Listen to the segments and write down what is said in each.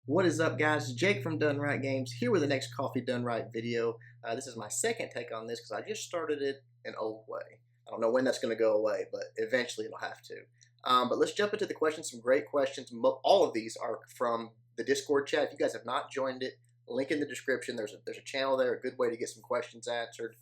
What is up, guys? Jake from Done Right Games here with the next Coffee Done Right video. This is my second take on this because I just started it an old way. I don't know when that's going to go away, but eventually it'll have to. But let's jump into the questions. Some great questions. All of these are from the Discord chat. If you guys have not joined it, link in the description. There's a channel there, a good way to get some questions answered.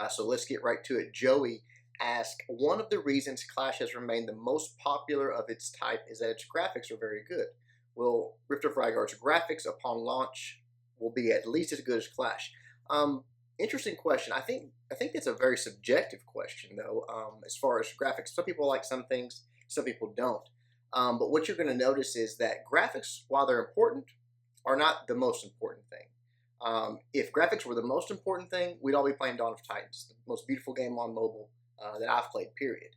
So let's get right to it. Joey asked, one of the reasons Clash has remained the most popular of its type is that its graphics are very good. Will Rift of Raigard's graphics upon launch will be at least as good as Clash? Interesting question. I think that's a very subjective question, though. As far as graphics, some people like some things, some people don't. But what you're going to notice is that graphics, while they're important, are not the most important thing. If graphics were the most important thing, we'd all be playing Dawn of Titans, the most beautiful game on mobile that I've played. Period.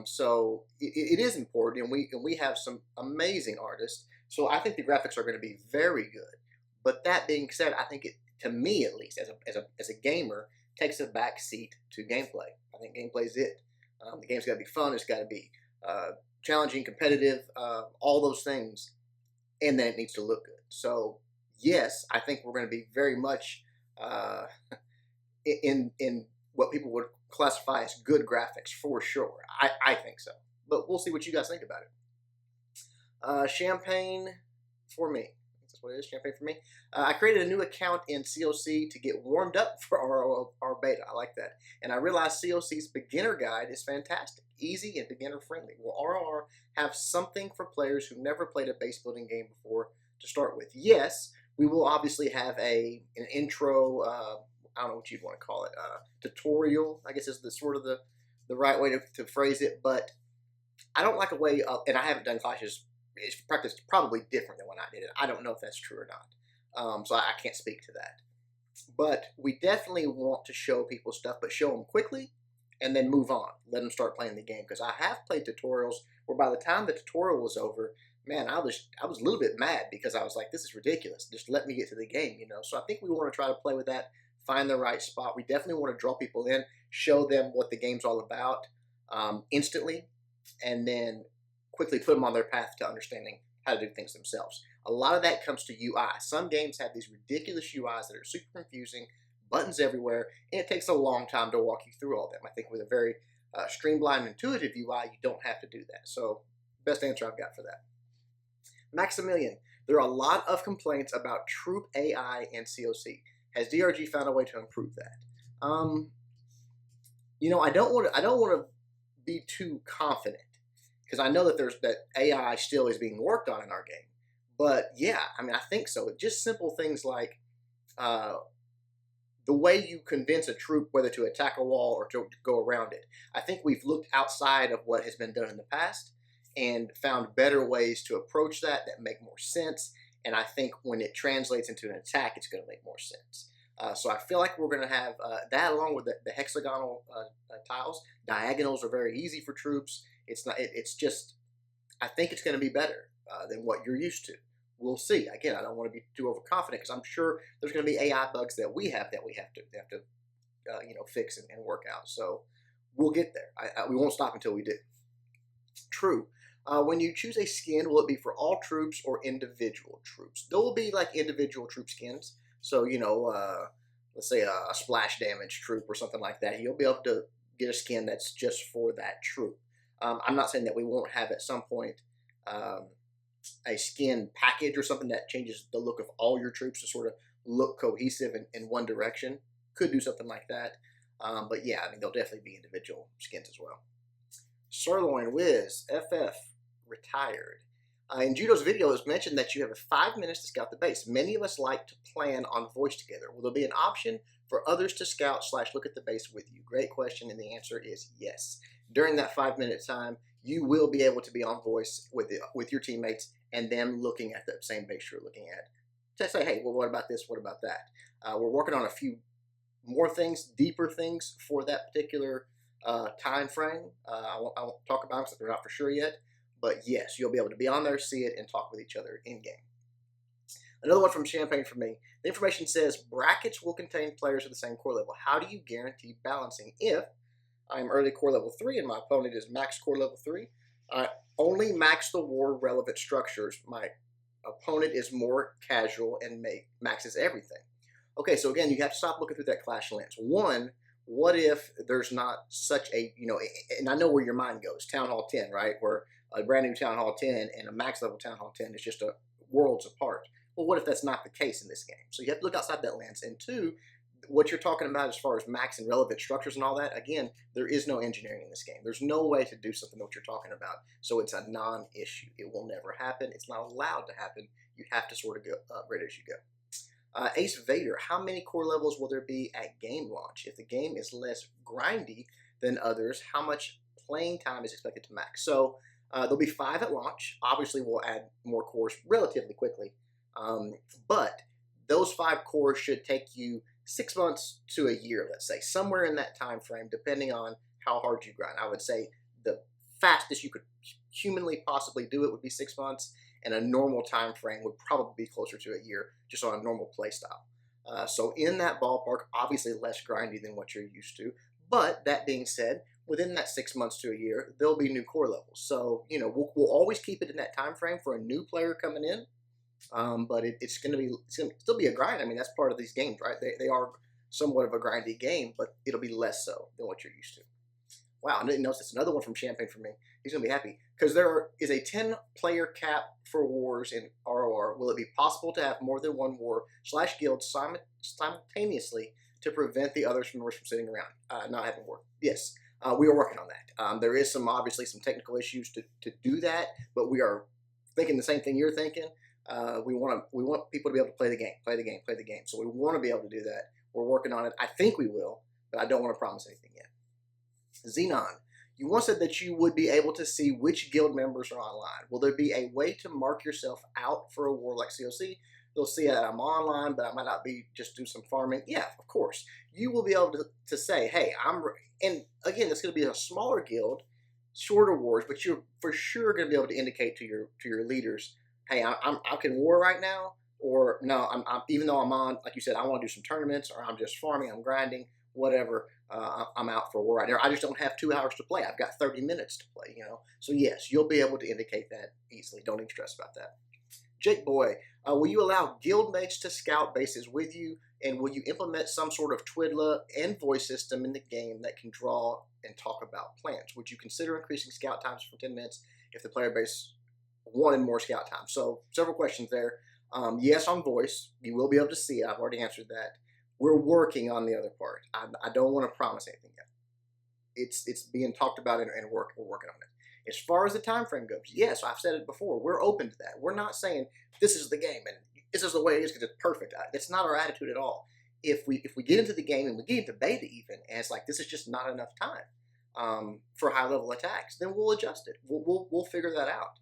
So it is important, and we have some amazing artists. So I think the graphics are going to be very good. But that being said, I think it, to me at least, as a gamer, takes a back seat to gameplay. I think gameplay is it. The game's got to be fun. It's got to be challenging, competitive, all those things, and then it needs to look good. So yes, I think we're going to be very much in what people would classify as good graphics for sure. I think so. But we'll see what you guys think about it. Champagne for me. That's what it is, champagne for me. I created a new account in COC to get warmed up for our beta. I like that. And I realized COC's beginner guide is fantastic, easy and beginner friendly. Will RR have something for players who never played a base building game before to start with? Yes, we will obviously have an intro, I don't know what you'd want to call it, tutorial, I guess is the sort of the right way to phrase it. But I don't like a way of, and I haven't done clashes. It's practice probably different than when I did it. I don't know if that's true or not. So I can't speak to that. But we definitely want to show people stuff, but show them quickly and then move on. Let them start playing the game. Because I have played tutorials where by the time the tutorial was over, man, I was a little bit mad because I was like, this is ridiculous. Just let me get to the game, you know. So I think we want to try to play with that, find the right spot. We definitely want to draw people in, show them what the game's all about instantly, and then quickly put them on their path to understanding how to do things themselves. A lot of that comes to UI. Some games have these ridiculous UIs that are super confusing, buttons everywhere, and it takes a long time to walk you through all of them. I think with a very streamlined, intuitive UI, you don't have to do that. So, best answer I've got for that. Maximilian, there are a lot of complaints about troop AI and COC. Has DRG found a way to improve that? You know, I don't want to be too confident, because I know that AI still is being worked on in our game. But yeah, I mean, I think so. Just simple things like the way you convince a troop whether to attack a wall or to go around it. I think we've looked outside of what has been done in the past and found better ways to approach that make more sense. And I think when it translates into an attack, it's going to make more sense. So I feel like we're going to have that along with the hexagonal tiles. Diagonals are very easy for troops. It's not. It's just. I think it's going to be better than what you're used to. We'll see. Again, I don't want to be too overconfident because I'm sure there's going to be AI bugs that we have to fix and work out. So we'll get there. We won't stop until we do. True. When you choose a skin, will it be for all troops or individual troops? There will be like individual troop skins. So let's say a splash damage troop or something like that. You'll be able to get a skin that's just for that troop. I'm not saying that we won't have at some point a skin package or something that changes the look of all your troops to sort of look cohesive in one direction. Could do something like that. But yeah, I mean, there'll definitely be individual skins as well. Sirloin Wiz, FF, retired. In Judo's video, it was mentioned that you have 5 minutes to scout the base. Many of us like to plan on voice together. Will there be an option for others to scout / look at the base with you? Great question, and the answer is yes. During that 5-minute time, you will be able to be on voice with your teammates and them looking at the same base you're looking at. To say, hey, well, what about this? What about that? We're working on a few more things, deeper things for that particular time frame. I won't talk about them because they're not for sure yet. But yes, you'll be able to be on there, see it, and talk with each other in-game. Another one from Champagne for me. The information says brackets will contain players of the same core level. How do you guarantee balancing if I'm early core level 3 and my opponent is max core level 3? Only max the war relevant structures. My opponent is more casual and maxes everything. Okay, so again, you have to stop looking through that clash lens. One, what if there's not such a, and I know where your mind goes, Town Hall 10, right? Where a brand new Town Hall 10 and a max level Town Hall 10 is just worlds apart. Well, what if that's not the case in this game? So you have to look outside that lens. And two, what you're talking about as far as max and relevant structures and all that, again, there is no engineering in this game. There's no way to do something what you're talking about. So it's a non-issue. It will never happen. It's not allowed to happen. You have to sort of go upgrade as you go. Ace Vader, how many core levels will there be at game launch? If the game is less grindy than others, how much playing time is expected to max? So there'll be 5 at launch. Obviously, we'll add more cores relatively quickly. But those 5 cores should take you 6 months to a year, let's say, somewhere in that time frame, depending on how hard you grind. I would say the fastest you could humanly possibly do it would be 6 months, and a normal time frame would probably be closer to a year, just on a normal play style. So in that ballpark, obviously less grindy than what you're used to. But that being said, within that 6 months to a year, there'll be new core levels. So we'll always keep it in that time frame for a new player coming in. But it's going to still be a grind. I mean, that's part of these games, right? They are somewhat of a grindy game, but it'll be less so than what you're used to. Wow, I didn't notice this. Another one from Champagne for me. He's going to be happy because there is a 10-player cap for wars in ROR. Will it be possible to have more than one war/guild simultaneously to prevent the others from sitting around, not having war? Yes, we are working on that. There is obviously some technical issues to do that, but we are thinking the same thing you're thinking. We want people to be able to play the game. So we want to be able to do that. We're working on it. I think we will, but I don't want to promise anything yet. Xenon, you once said that you would be able to see which guild members are online. Will there be a way to mark yourself out for a war like COC? They'll see that I'm online, but I might not be, just do some farming. Yeah, of course. You will be able to say, hey, and again, it's going to be a smaller guild, shorter wars, but you're for sure going to be able to indicate to your leaders, hey, I can war right now, or no, even though I'm on, like you said, I want to do some tournaments, or I'm just farming, I'm grinding, whatever. I'm out for war right now. I just don't have 2 hours to play. I've got 30 minutes to play, So yes, you'll be able to indicate that easily. Don't even stress about that. Jake Boy, will you allow guildmates to scout bases with you, and will you implement some sort of Twiddler and voice system in the game that can draw and talk about plans? Would you consider increasing scout times from 10 minutes if the player base wanted more scout time? So several questions there. Yes, on voice, you will be able to see it. I've already answered that. We're working on the other part. I don't want to promise anything yet. It's being talked about and we're working on it. As far as the time frame goes, yes, I've said it before. We're open to that. We're not saying this is the game and this is the way it is because it's perfect. That's not our attitude at all. If we get into the game and we get into beta even, and it's like this is just not enough time for high level attacks, then we'll adjust it. We'll figure that out.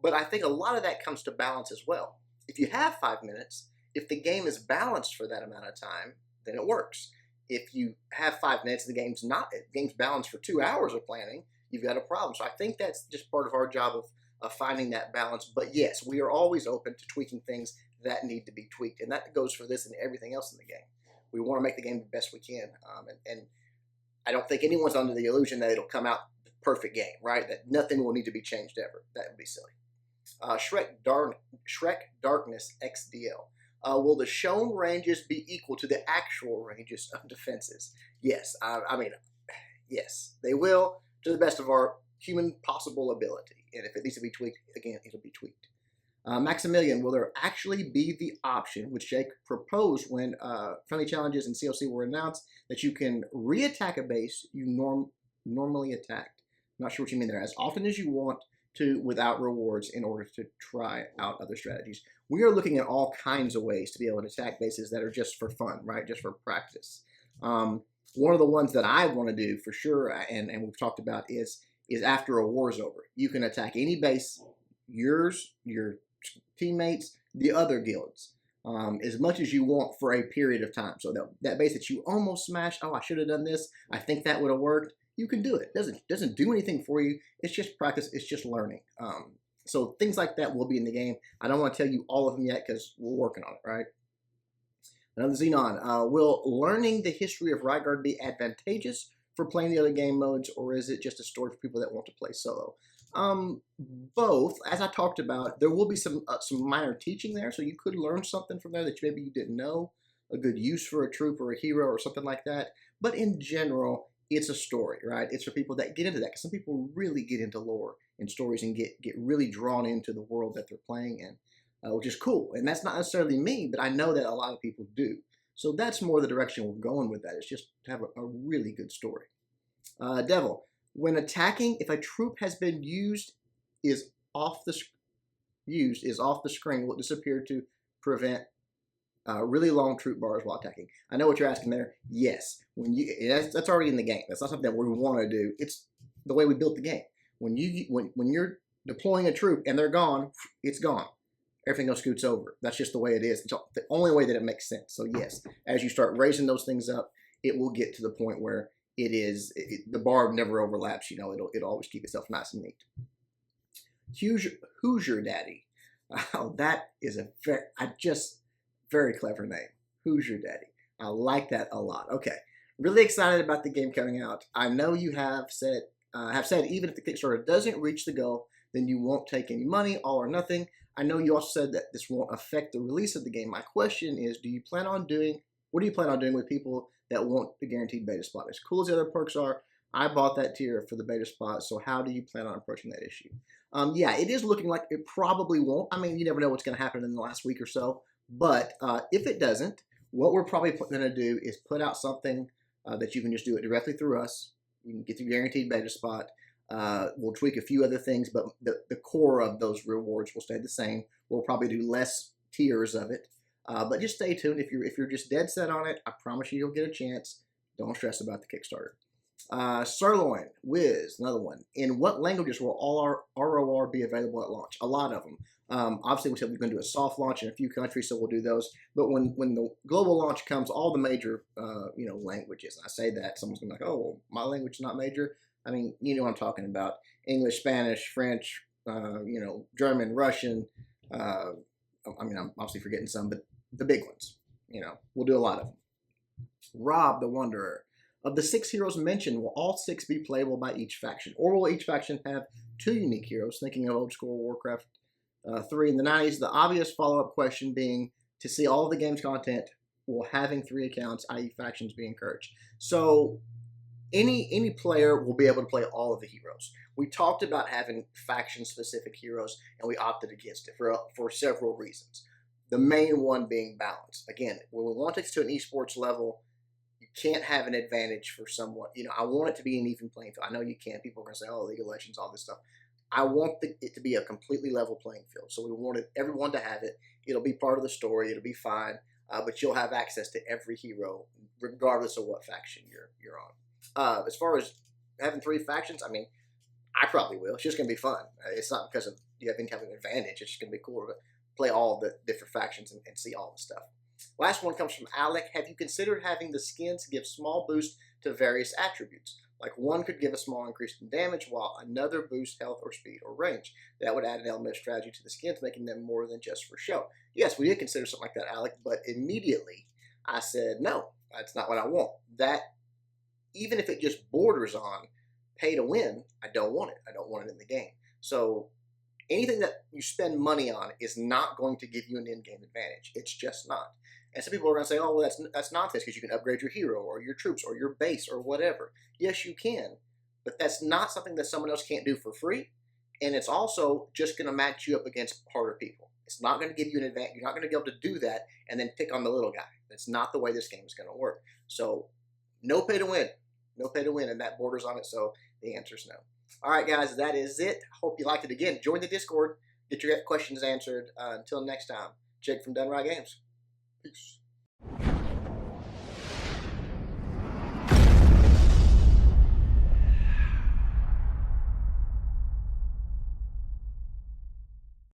But I think a lot of that comes to balance as well. If you have 5 minutes, if the game is balanced for that amount of time, then it works. If you have 5 minutes, the game's balanced for 2 hours of planning, you've got a problem. So I think that's just part of our job of finding that balance. But yes, we are always open to tweaking things that need to be tweaked. And that goes for this and everything else in the game. We want to make the game the best we can. And I don't think anyone's under the illusion that it'll come out the perfect game, right? That nothing will need to be changed ever. That would be silly. Shrek Darkness XDL. Will the shown ranges be equal to the actual ranges of defenses? Yes. I mean, yes, they will, to the best of our human possible ability. And if it needs to be tweaked, again, it'll be tweaked. Maximilian, will there actually be the option, which Jake proposed when friendly challenges in CLC were announced, that you can re-attack a base you normally attacked? I'm not sure what you mean there. As often as you want to without rewards in order to try out other strategies. We are looking at all kinds of ways to be able to attack bases that are just for fun, right? Just for practice. One of the ones that I want to do for sure, and we've talked about, is after a war's over. You can attack any base, yours, your teammates, the other guilds, as much as you want for a period of time. So that base that you almost smashed, oh, I should have done this, I think that would have worked, you can do it. Doesn't do anything for you. It's just practice. It's just learning. So things like that will be in the game. I don't want to tell you all of them yet because we're working on it, right? Another Xenon. Will learning the history of Raigard be advantageous for playing the other game modes, or is it just a story for people that want to play solo? Both. As I talked about, there will be some minor teaching there, so you could learn something from there that maybe you didn't know, a good use for a troop or a hero or something like that. But in general, it's a story, right? It's for people that get into that, because some people really get into lore and stories and get really drawn into the world that they're playing in, which is cool. And that's not necessarily me, but I know that a lot of people do. So that's more the direction we're going with that. It's just to have a really good story. Devil. When attacking, if a troop has been is off the screen, will it disappear to prevent really long troop bars while attacking? I know what you're asking there. Yes, that's already in the game. That's not something that we want to do. It's the way we built the game. When you're deploying a troop and they're gone, it's gone. Everything else scoots over. That's just the way it is. It's the only way that it makes sense. So yes, as you start raising those things up, it will get to the point where the bar never overlaps. You know, it'll always keep itself nice and neat. Hoosier Daddy. Oh, that is a very clever name. Hoosier Daddy. I like that a lot. Okay, really excited about the game coming out. I know you have said even if the Kickstarter doesn't reach the goal, then you won't take any money, all or nothing. I know you also said that this won't affect the release of the game. My question is, what do you plan on doing with people that want the guaranteed beta spot? As cool as the other perks are, I bought that tier for the beta spot, so how do you plan on approaching that issue? Yeah, it is looking like it probably won't. I mean, you never know what's going to happen in the last week or so, but if it doesn't, what we're probably going to do is put out something that you can just do it directly through us. You can get the guaranteed beta spot. We'll tweak a few other things, but the core of those rewards will stay the same. We'll probably do less tiers of it, but just stay tuned. If you're just dead set on it, I promise you'll get a chance. Don't stress about the Kickstarter. Sirloin, Wiz, another one. In what languages will all our ROR be available at launch? A lot of them. Obviously, we said we're going to do a soft launch in a few countries, so we'll do those. But when the global launch comes, all the major languages. And I say that someone's going to be like, "Oh, well, my language is not major." I mean, you know what I'm talking about: English, Spanish, French, German, Russian. I mean, I'm obviously forgetting some, but the big ones. We'll do a lot of them. Rob the Wanderer. Of the 6 heroes mentioned, will all 6 be playable by each faction? Or will each faction have 2 unique heroes? Thinking of old school Warcraft 3 in the 90s, the obvious follow-up question being, to see all of the game's content, will having 3 accounts, i.e. factions, be encouraged? So any player will be able to play all of the heroes. We talked about having faction-specific heroes, and we opted against it for several reasons. The main one being balance. Again, when we want it to an esports level, can't have an advantage for someone. I want it to be an even playing field. I know you can't. People are going to say, oh, League of Legends, all this stuff. I want it to be a completely level playing field. So we wanted everyone to have it. It'll be part of the story. It'll be fine. But you'll have access to every hero, regardless of what faction you're on. As far as having 3 factions, I mean, I probably will. It's just going to be fun. It's not because of you have any kind of advantage. It's just going to be cool to play all the different factions and see all the stuff. Last one comes from Alec. Have you considered having the skins give small boost to various attributes? Like one could give a small increase in damage, while another boosts health or speed or range. That would add an element of strategy to the skins, making them more than just for show. Yes, we did consider something like that, Alec, but immediately I said, no, that's not what I want. That, even if it just borders on pay to win, I don't want it. I don't want it in the game. So anything that you spend money on is not going to give you an in-game advantage. It's just not. And some people are going to say, oh, well, that's nonsense because you can upgrade your hero or your troops or your base or whatever. Yes, you can, but that's not something that someone else can't do for free. And it's also just going to match you up against harder people. It's not going to give you an advantage. You're not going to be able to do that and then pick on the little guy. That's not the way this game is going to work. So no pay to win. No pay to win, and that borders on it, so the answer is no. All right, guys, that is it. Hope you liked it. Again, join the Discord. Get your questions answered. Until next time, Jake from Done Right Games. Peace.